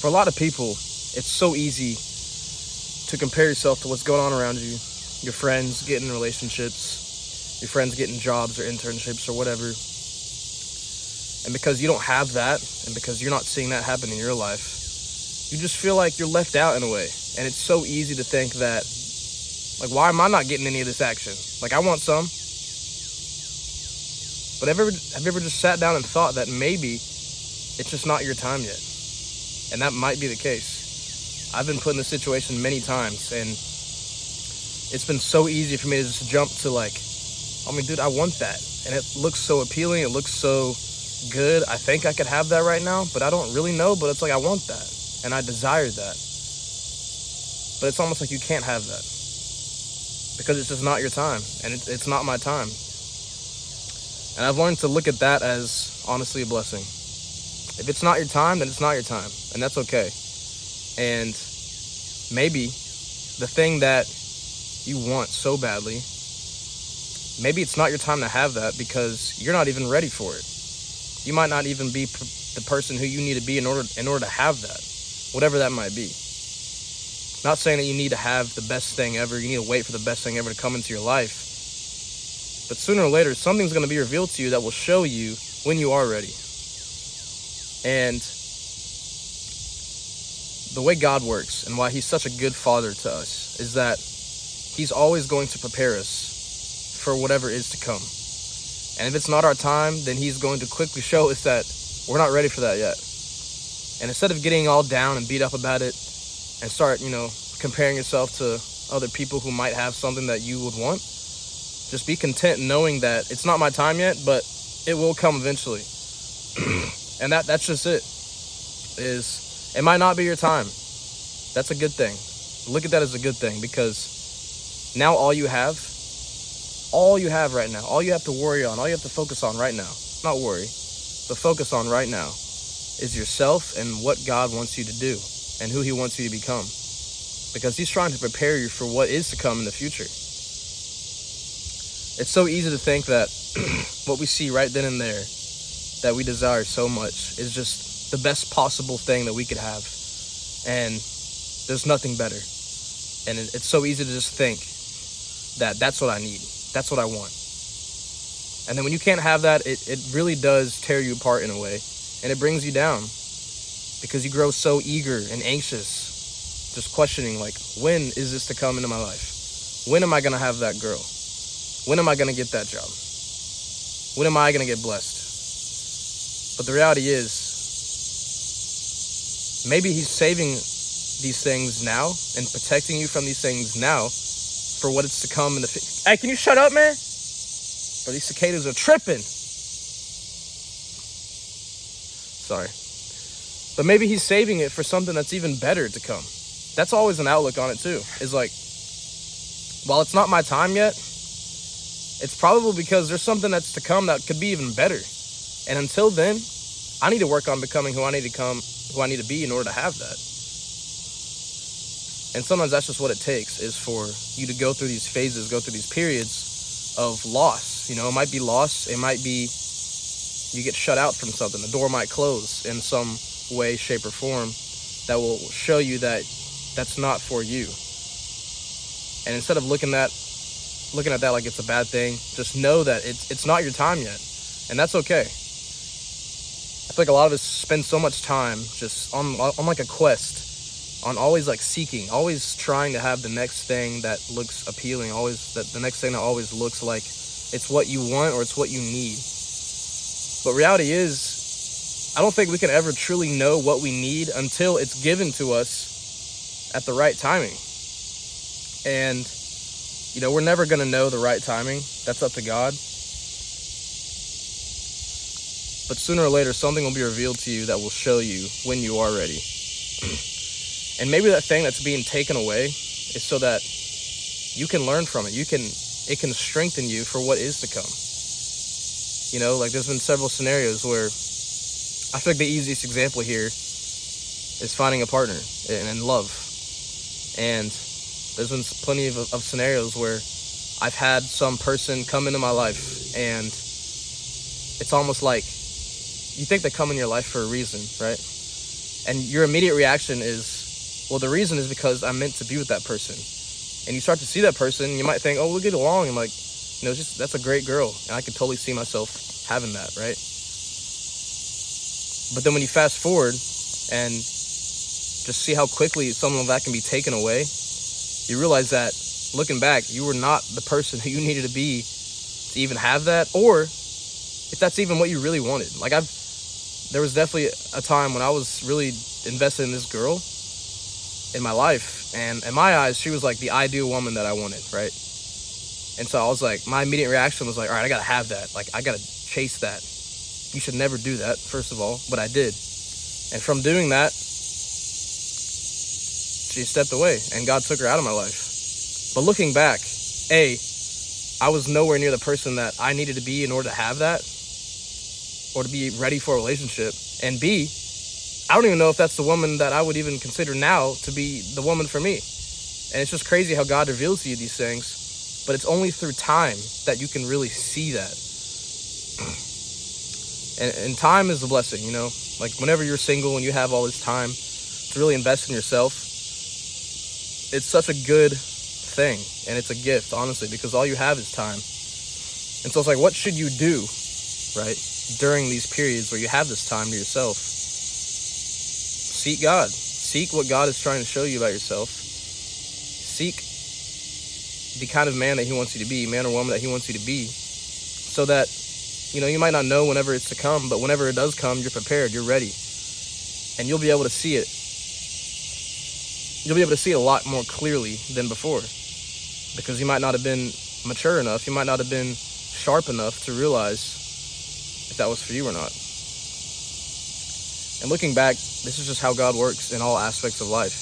For a lot of people, it's so easy to compare yourself to what's going on around you. Your friends getting in relationships, your friends getting jobs or internships or whatever. And because you don't have that, and because you're not seeing that happen in your life, you just feel like you're left out in a way. And it's so easy to think that, like, why am I not getting any of this action? Like, I want some. But have you ever just sat down and thought that maybe it's just not your time yet? And that might be the case. I've been put in this situation many times, and it's been so easy for me to just jump to, like, I mean, dude, I want that. And it looks so appealing. It looks so good. I think I could have that right now, but I don't really know. But it's like, I want that. And I desire that. But it's almost like you can't have that. Because it's just not your time. And it's not my time. And I've learned to look at that as, honestly, a blessing. If it's not your time, then it's not your time. And that's okay. And maybe the thing that you want so badly, maybe it's not your time to have that because you're not even ready for it. You might not even be the person who you need to be in order to have that, whatever that might be. Not saying that you need to have the best thing ever. You need to wait for the best thing ever to come into your life. But sooner or later, something's going to be revealed to you that will show you when you are ready. And the way God works and why he's such a good father to us is that he's always going to prepare us for whatever is to come. And if it's not our time, then he's going to quickly show us that we're not ready for that yet. And instead of getting all down and beat up about it and start, comparing yourself to other people who might have something that you would want, just be content knowing that it's not my time yet, but it will come eventually. And that's just it. It might not be your time. That's a good thing. Look at that as a good thing, because now all you have right now, all you have to worry on, all you have to focus on right now, not worry, but focus on right now is yourself and what God wants you to do and who he wants you to become. Because he's trying to prepare you for what is to come in the future. It's so easy to think that what we see right then and there that we desire so much is just the best possible thing that we could have. And there's nothing better. And it's so easy to just think that that's what I need. That's what I want. And then when you can't have that, it really does tear you apart in a way. And it brings you down. Because you grow so eager and anxious, just questioning, like, when is this to come into my life? When am I going to have that girl? When am I going to get that job? When am I going to get blessed? But the reality is, maybe he's saving these things now and protecting you from these things now for what it's to come in the future. Hey, can you shut up, man? Bro, these cicadas are tripping. Sorry. But maybe he's saving it for something that's even better to come. That's always an outlook on it too. Is like, while it's not my time yet, it's probably because there's something that's to come that could be even better. And until then, I need to work on becoming who I need to be in order to have that. And sometimes that's just what it takes, is for you to go through these phases, go through these periods of loss. It might be loss. It might be you get shut out from something. The door might close in some way, shape, or form that will show you that that's not for you. And instead of looking at that like it's a bad thing, just know that it's not your time yet. And that's okay. I feel like a lot of us spend so much time just on like a quest, on always like seeking, always trying to have the next thing that looks appealing, always the next thing that always looks like it's what you want or it's what you need. But reality is, I don't think we can ever truly know what we need until it's given to us at the right timing. And, we're never going to know the right timing. That's up to God. But sooner or later, something will be revealed to you that will show you when you are ready. And maybe that thing that's being taken away is so that you can learn from it. It can strengthen you for what is to come. Like there's been several scenarios where I feel like the easiest example here is finding a partner and love. And there's been plenty of scenarios where I've had some person come into my life, and it's almost like you think they come in your life for a reason, right? And your immediate reaction is, well, the reason is because I'm meant to be with that person. And you start to see that person, you might think, oh, we'll get along. And like, just that's a great girl. And I could totally see myself having that, right? But then when you fast forward and just see how quickly some of that can be taken away, you realize that looking back, you were not the person who you needed to be to even have that, or if that's even what you really wanted. Like there was definitely a time when I was really invested in this girl in my life, and in my eyes, she was like the ideal woman that I wanted, right? And so I was like, my immediate reaction was like, all right, I gotta have that. Like, I gotta chase that. You should never do that, first of all, but I did. And from doing that, she stepped away, and God took her out of my life. But looking back, A, I was nowhere near the person that I needed to be in order to have that, or to be ready for a relationship. And B, I don't even know if that's the woman that I would even consider now to be the woman for me. And it's just crazy how God reveals to you these things, but it's only through time that you can really see that. And time is a blessing, Like, whenever you're single and you have all this time to really invest in yourself, it's such a good thing, and it's a gift, honestly, because all you have is time. And so it's like, what should you do, right, during these periods where you have this time to yourself? Seek God. Seek what God is trying to show you about yourself. Seek the kind of man that he wants you to be, man or woman that he wants you to be, so that, you might not know whenever it's to come, but whenever it does come, you're prepared, you're ready, and you'll be able to see it. You'll be able to see it a lot more clearly than before, because you might not have been mature enough, you might not have been sharp enough to realize if that was for you or not. And looking back, this is just how God works in all aspects of life.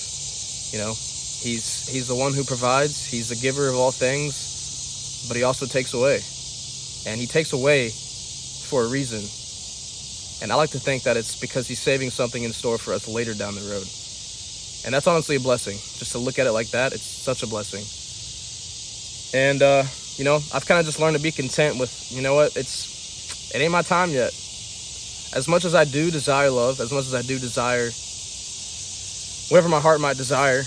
He's the one who provides, he's the giver of all things, but he also takes away. And he takes away for a reason. And I like to think that it's because he's saving something in store for us later down the road. And that's honestly a blessing. Just to look at it like that, it's such a blessing. And, I've kind of just learned to be content with, it ain't my time yet. As much as I do desire love, as much as I do desire whatever my heart might desire,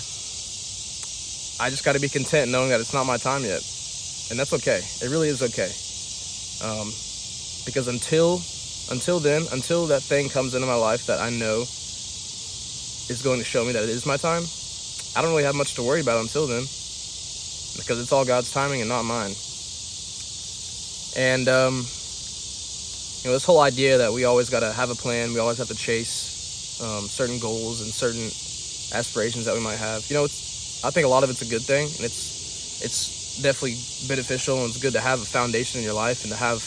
I just got to be content knowing that it's not my time yet. And that's okay. It really is okay. Because until that thing comes into my life that I know is going to show me that it is my time, I don't really have much to worry about until then, because it's all God's timing and not mine. And, this whole idea that we always got to have a plan, we always have to chase certain goals and certain aspirations that we might have. I think a lot of it's a good thing, and it's definitely beneficial, and it's good to have a foundation in your life and to have,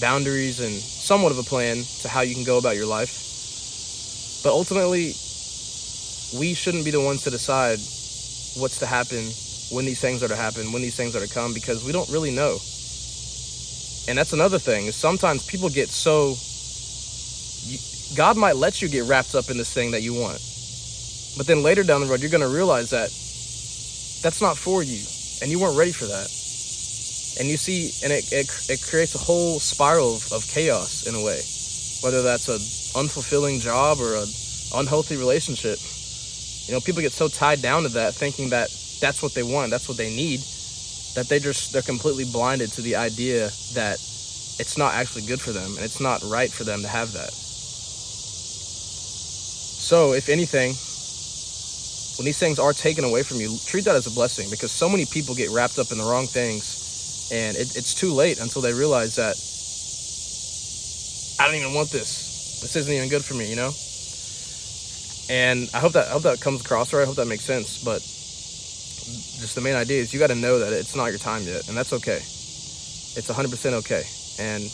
boundaries and somewhat of a plan to how you can go about your life. But ultimately, we shouldn't be the ones to decide what's to happen, when these things are to happen, when these things are to come, because we don't really know. And that's another thing, is sometimes people get God might let you get wrapped up in this thing that you want. But then later down the road, you're going to realize that that's not for you, and you weren't ready for that. And you see, and it creates a whole spiral of chaos in a way, whether that's an unfulfilling job or an unhealthy relationship. People get so tied down to that, thinking that that's what they want, that's what they need, that they're completely blinded to the idea that it's not actually good for them, and it's not right for them to have that. So, if anything, when these things are taken away from you, treat that as a blessing, because so many people get wrapped up in the wrong things, and it's too late until they realize that I don't even want this. This isn't even good for me, And I hope that comes across right. I hope that makes sense. But just the main idea is you got to know that it's not your time yet, and that's okay. It's 100% okay, and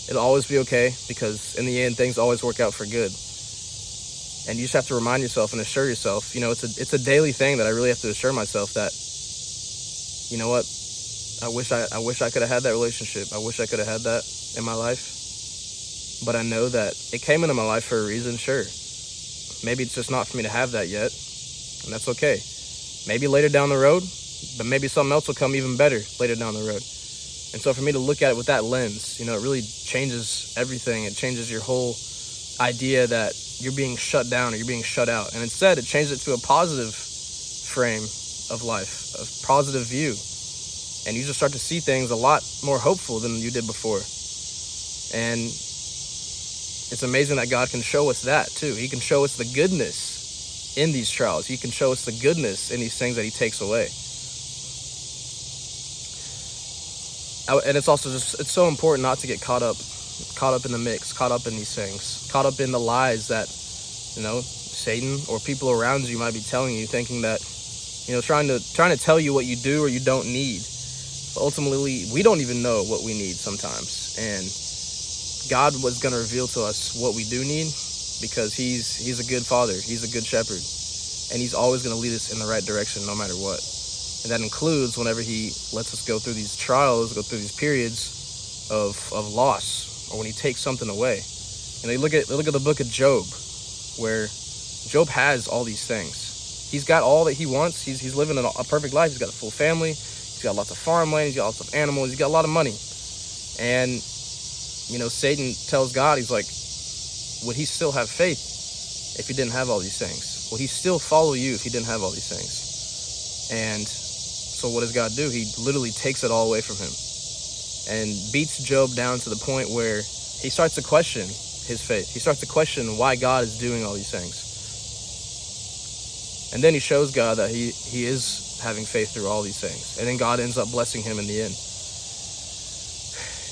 it'll always be okay, because in the end, things always work out for good. And you just have to remind yourself and assure yourself. It's a daily thing that I really have to assure myself that, what, I wish I could have had that relationship. I wish I could have had that in my life. But I know that it came into my life for a reason, sure. Maybe it's just not for me to have that yet, and that's okay. Maybe later down the road, but maybe something else will come even better later down the road. And so for me to look at it with that lens, it really changes everything. It changes your whole idea that you're being shut down or you're being shut out. And instead, it changed it to a positive frame of life, a positive view. And you just start to see things a lot more hopeful than you did before. And it's amazing that God can show us that too. He can show us the goodness in these trials. He can show us the goodness in these things that he takes away. And it's also just, it's so important not to get caught up in the mix, caught up in these things, caught up in the lies that, Satan or people around you might be telling you, thinking that, trying to tell you what you do or you don't need. But ultimately, we don't even know what we need sometimes. And God was going to reveal to us what we do need, because he's a good father. He's a good shepherd. And he's always going to lead us in the right direction no matter what. And that includes whenever he lets us go through these trials, go through these periods of loss, or when he takes something away. And they look at the book of Job, where Job has all these things. He's got all that he wants. He's living a perfect life. He's got a full family. He's got lots of farmland. He's got lots of animals. He's got a lot of money. And, Satan tells God, he's like, would he still have faith if he didn't have all these things? Would he still follow you if he didn't have all these things? And so what does God do? He literally takes it all away from him and beats Job down to the point where he starts to question his faith. He starts to question why God is doing all these things. And then he shows God that he is having faith through all these things. And then God ends up blessing him in the end.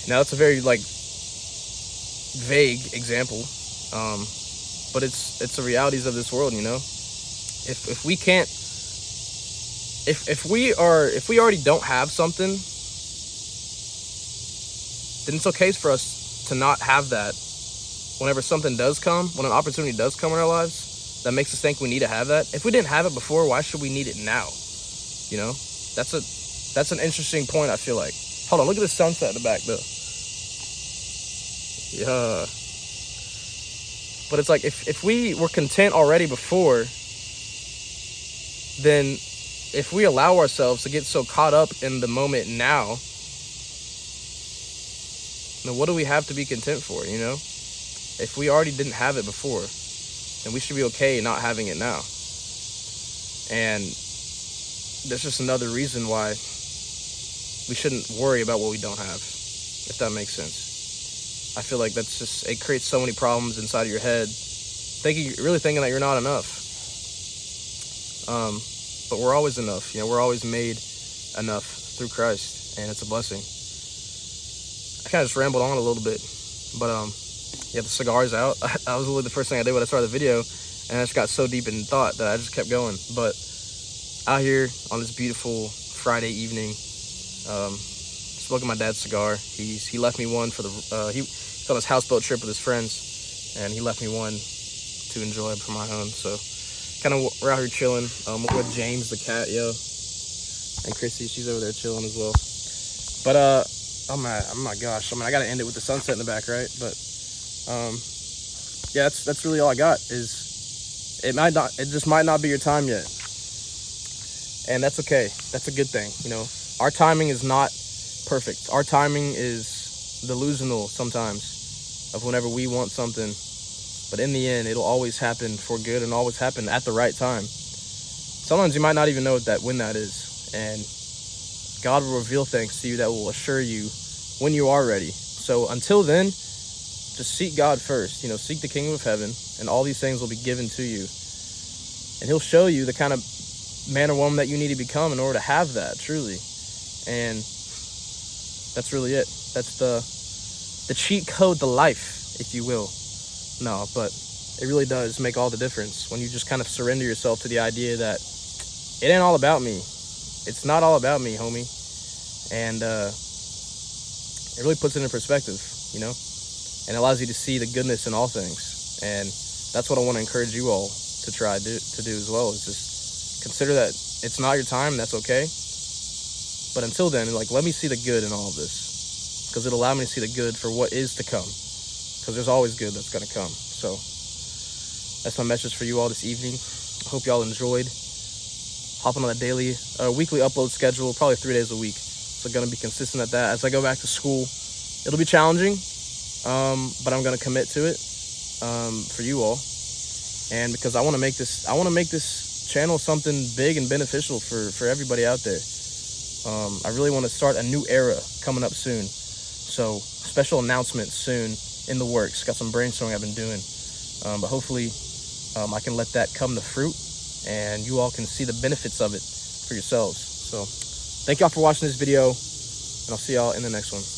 Now, that's a very, vague example. But it's the realities of this world, If we can't, if we already don't have something, then it's okay for us to not have that whenever something does come, when an opportunity does come in our lives that makes us think we need to have that. If we didn't have it before, why should we need it now? That's an interesting point, I feel like. Hold on, look at the sunset in the back though. Yeah. But it's like, if we were content already before, then if we allow ourselves to get so caught up in the moment now, then what do we have to be content for, If we already didn't have it before, then we should be okay not having it now. And that's just another reason why we shouldn't worry about what we don't have, if that makes sense. I feel like it creates so many problems inside of your head, really thinking that you're not enough. But we're always enough. We're always made enough through Christ, and it's a blessing. I kind of just rambled on a little bit, but the cigar's out. That was really the first thing I did when I started the video, and I just got so deep in thought that I just kept going. But out here on this beautiful Friday evening, smoking my dad's cigar. He left me one for he's on his houseboat trip with his friends, and he left me one to enjoy for my own. So kind of we're out here chilling. We're with James the cat, and Chrissy, she's over there chilling as well. But oh my gosh, I gotta end it with the sunset in the back, right? But that's really all I got. It just might not be your time yet, and that's okay. That's a good thing. Our timing is not perfect. Our timing is delusional sometimes of whenever we want something, but in the end, it'll always happen for good and always happen at the right time. Sometimes you might not even know when that is, and God will reveal things to you that will assure you when you are ready. So until then, just seek God first. Seek the kingdom of heaven, and all these things will be given to you, and he'll show you the kind of man or woman that you need to become in order to have that truly. And that's really it. That's the cheat code to life, if you will. No, but it really does make all the difference when you just kind of surrender yourself to the idea that it ain't all about me. It's not all about me, homie. And it really puts it in perspective, and allows you to see the goodness in all things. And that's what I want to encourage you all to try to do as well, is just consider that it's not your time. That's okay. But until then, let me see the good in all of this, because it'll allow me to see the good for what is to come, because there's always good that's going to come. So that's my message for you all this evening. I hope y'all enjoyed hopping on a weekly upload schedule, probably 3 days a week. So going to be consistent at that. As I go back to school, it'll be challenging, but I'm going to commit to it. for you all, and because I want to make this channel something big and beneficial for everybody out there. I really want to start a new era coming up soon, so special announcements soon in the works. Got some brainstorming I've been doing, but hopefully I can let that come to fruit and you all can see the benefits of it for yourselves. So thank y'all for watching this video, and I'll see y'all in the next one.